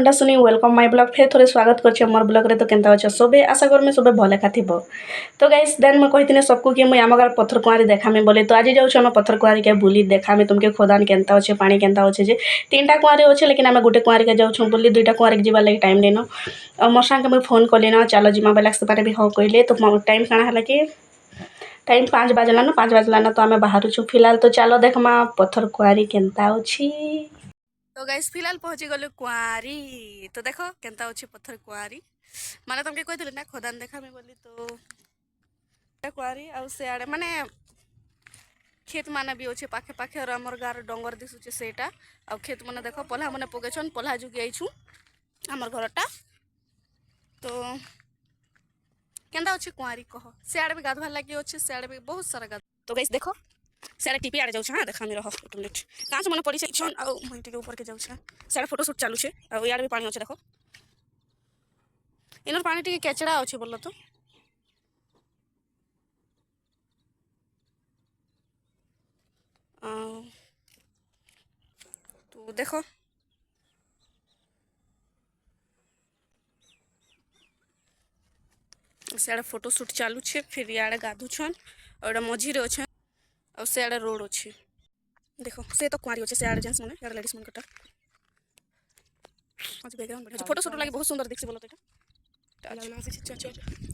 घंटा सुनी welcome my blog फिर थोड़े स्वागत कर मोर ब्लॉग रे। तो केनता अच्छे सबे आशा कर सबे भले का थी। तो गाइस देन मैं कहती सबको कि मुझे आम गाँव पत्थर कुआरी देखामी बोले। तो आज जाऊँ पत्थर कुआरी के बुली देखामी तुमके खोदान केनता अच्छे पानी केनता अच्छे जे 3टा कुआरी अच्छे लेकिन आम गोटे कुआरी के जाऊँ बोली 2टा कुआरी के जीवार लगे टाइम देन और मोर सांगे मुझे फोन कली न चलो जिमा बेला से भी हाँ कहले। तो टाइम काଣା है कि टाइम 5 बाजलान 5 बाजलान तो आम बाहर छू फिलहाल। तो चलो देखमा पत्थर कुआरी केनता अच्छी। तो गाइस फिलहाल पहुँची गलु कुआरी। तो देखो केनता अच्छे पत्थर कुआरी माने तुमके कहते ना खोदान देखामी बोली। तो कुआरी आउ से आड़े माने खेत माने भी अच्छे पाखे पाखे और आमर गाँव डंगर दिशुचे सेटा आ खेत माने देखो पल्हा माने पकेछन पल्हा जुगी आइछु आमर घरटा। तो केनता अच्छे कुआरी कह से आड़े भी गाधवार लगे अच्छे से आड़े भी बहुत सारा गाध। तो गाइस देखो सारे टीपी आड़े जाऊँ हाँ देखा रह मिनट काँच मन पड़ी छन आ मुझे ऊपर के जाऊँ सारे फोटो शूट चालू है और यार भी पानी अच्छे देखो इन पानी टी केचड़ा अच्छे बोल। तो देखो सियाड़े फोटो शूट चालू है फिर इे गाधुछन और मझीरे अच्छे और सियाड़े रोड अच्छे देखो से तो कुआरी अच्छे सियाड़े जेंट्स मैंने यार लेडीज मन कटा आज बैकग्राउंड बढ़िया फोटो शूट लगे बहुत सुंदर दिखसी बोलो। तो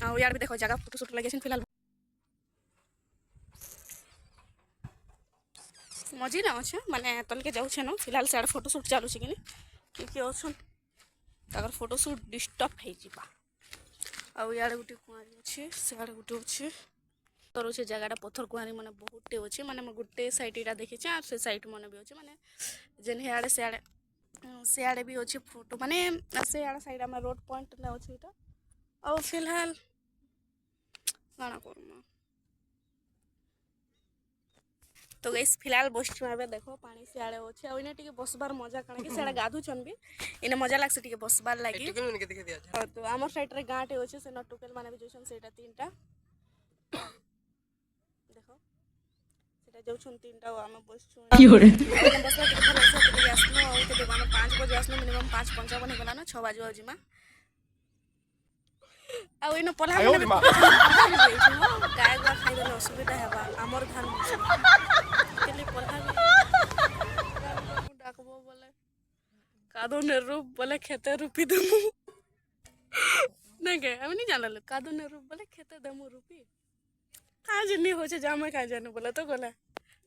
आ यार भी देखो जगह फोटो शूट लगे फिलहाल मझी ना अच्छे माने तल के जाऊँ न फिलहाल सियाड़े फोटो शूट चालू है कि किए अच्छन तक फोटो शूट डिस्टर्ब हो आउ यार गोटे कुआरी अच्छे सियाड़े गोटे अच्छे तर अच्छे जगह पत्थर कुआरी मैंने बहुटे अच्छे माने गोटे साइड यहाँ देखी से साइड मन भी अच्छे माने जेन हेड़े सियाड़े भी अच्छे फोटो माने से साइड आम रोड पॉइंट अच्छे यहाँ और फिलहाल काଣା करमा। तो गई फिलहाल बस देखो पानी सियाड़े अच्छे और इन्हें टी बसबार मजा कण कि सियाड़े गाधुछन भी इन्हें मजा लगे टी बसबार लगे। तो आम साइड रे गाँटे अच्छे से टुकेल मैंने भी जाऊँ से 3टा देखो से जाऊँ 3टा आम बसचु आसलु 5 बजे आसलु मिनिमम 5:55 होगलान 6 बाजू जिमा आ इन पल्हा गाय गुआ खाइदे असुविधा हेबा आमर धान डाकबो बोले कादो ने रूप बोले खेते रूपी दमु नहीं गे हम नहीं जानल कादो ने रूप बोले खेते दमु रूपी कहाँ जनी हो जामे कहाँ जाने बोला तो गला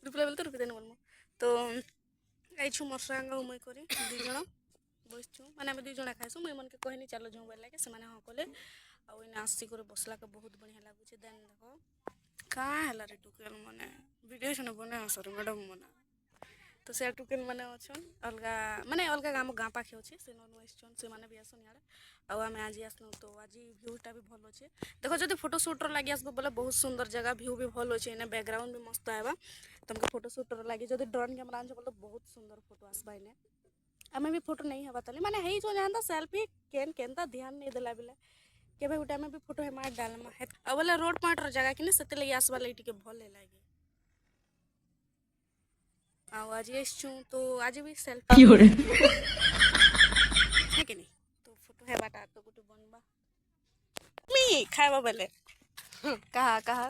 रूपला बोले तो रूपी देने बोलमु। तो आइछु मोर संग मुई करी 2 जण बसछु माने हम 2 जण खाइसु मुई मन के कहनी चलो जो बोला के से माने हां कले आ इन आसी करे बसला के बहुत बढ़िया लागुचे। देन देखो कहाँ है रे टुकेल मैंने वीडियो छने बने सर मैडम मना तो से टुकेल मैंने अच्छन अलग माने अलग आम गाँ पाखे अच्छे से नन आसन से मैंने भी आसन यार आम आज आसलु। तो आज भ्यूटा भी भल अच्छे देखो जो फोटो शूटर लगे आसब बोले बहुत सुंदर जगह भ्यू भी भल अच्छे इन्हें बैकग्राउंड भी मस्त आएगा तुमको फोटो शूटर लगे जो ड्रोन कैमेरा आन बोले बहुत सुंदर फोटो आसबा इन्हें आम भी फोटो नहीं हवा ताली माने है जो जानता सेल्फी केनता ध्यान नहीं देला बेले केबे गुटा में भी फोटो है डालमा है अब बोले रोड पॉइंट जगह कि से लगे आसबा लगे टे भल लगे आज आसचु। तो आज भी सेल्फी है कि नहीं तो फोटो है बाटा तो गोटे बनबा मी खाइबा बेले कहा कहा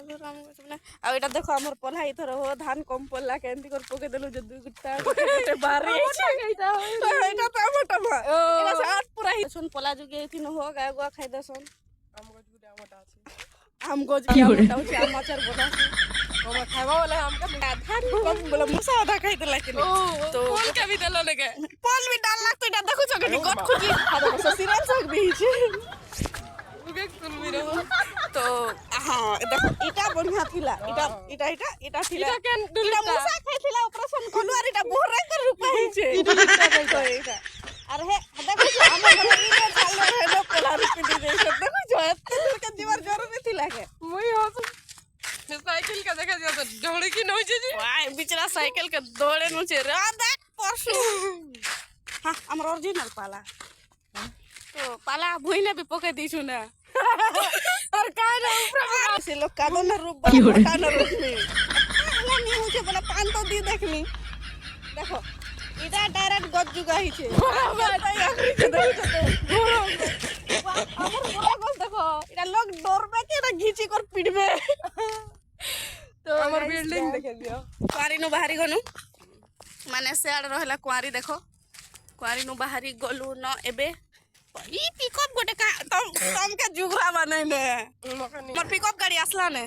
आ एटा देखो हमर पल्हा इथर हो धान कम पल्ला केंती कर पके देलु जे 2 गुट्टा गोटे बारे एटा तो मोटा एटा साथ पूरा ही सुन पल्ला जुगे थिन हो गाय गुआ खाइ दसन आम गज गुटे आमटा अछि आम गज के आमटा अछि आम माचर बना हम खाइबा वाला हमका धान कम बोला मसा आधा खाइ देला कि तो पोल के भी देलो लगे पोल भी डाल लाग तो एटा देखु छ गनी कट खुटी खादो ससिरान सक भी छै उगे कुल भी रहो। तो हां देखो इटा बढ़िया थिला इटा थिला इटा मसा खाइ थिला ऑपरेशन कोलवार इटा बोरे कर रुपा है छै इटा अरे हे देखो हम वीडियो चालू है नो पोला रुपी दे देखो जो के जीवर जरूरी थिला के मुई हो साइकिल का देखा जा तो दौड़े की न होजे जी वाय बिचरा साइकिल के दौड़े न छे रे देख परसु हां हमर ओरिजिनल पाला तो पाला भुइने भी पके दीछु ना और का ना ऊपर से लोग का न रूप बता न रूप में हला नहीं होजे बोला पान तो दी देखनी देखो इटा डायरेक्ट गज जुगा ही छे हमर पूरा गज देखो इटा लोग डरबे के ना घिची कर पिटबे तो हमर बिल्डिंग देखे दियो कुआरी नु बाहरी गनु माने सेआड रहला कुआरी देखो कुआरी नु बाहरी गलु न एबे ई पिकअप गोटे का तम के जुगरा बनै ने मोर पिकअप गाड़ी आसला ने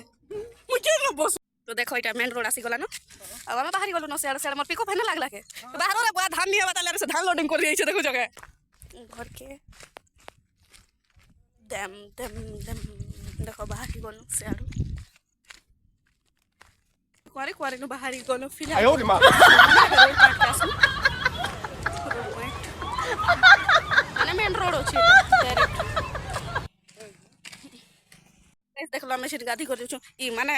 मुझे न बस तो देखो इटा मेन रोड आसी गला न अब हम बाहरी गलु न सेआड सेआड मोर पिकअप है न लागला के बाहर रे बुआ धान निया बताले से धान लोडिंग कर दियै छै देखो जगह घर के दम दम दम देखो बाहरी गनु सेआड कुआरी नु बाहरी गनु फिलहाल आयो रे मां माने मेन रोड अछि डायरेक्ट देखलो हम से गाधी कर देछु ई माने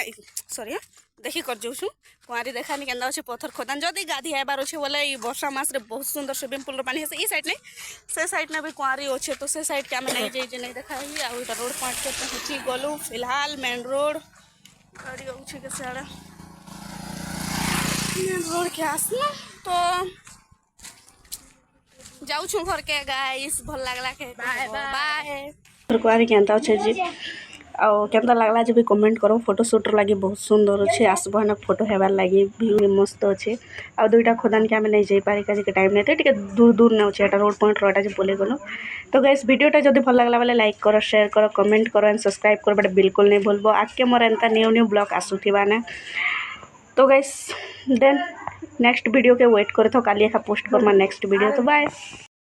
सॉरी देखि कर जोछु कुआरी देखानी केंदा अछि पत्थर खोदान जदी गाधी आइबार अछि बोले ई वर्षा मास रे बहुत सुंदर स्विमिंग पूल रो पानी है ई साइड नै से साइड ने भी कुआरी अछि तो से साइड के हम नै जे जे नै देखाई आ इटा रोड पॉइंट के पहुंची गलु फिलहाल मेन रोड गाड़ी अछि के सारा मेन रोड के आसना तो जाऊ छु घर के गाइस भल लागला के बाय बाय कुआरी केंता अछि जी आ केंता लागला जे भी कमेंट करो फोटो शूट लगी बहुत सुंदर अछि आसबो न फोटो हेबार लगी व्यू मस्त अछि आ दुईटा खोदान के हम नै जाई पारी काजे के टाइम नै ते टिके दूर दूर न अछि एटा रोड पॉइंट रोटा जे बोले गलो तो गाइस वीडियोटा जदी भल लागला वाले लाइक करो शेयर करो कमेंट करो एंड सब्सक्राइब करो बट बिल्कुल नै भूलबो आके मोर एंता न्यू न्यू ब्लॉग आसुथिबा ना तो गाइस देन नेक्स्ट वीडियो के वेट करथो काली एका पोस्ट कर नेक्स्ट वीडियो तो बाय।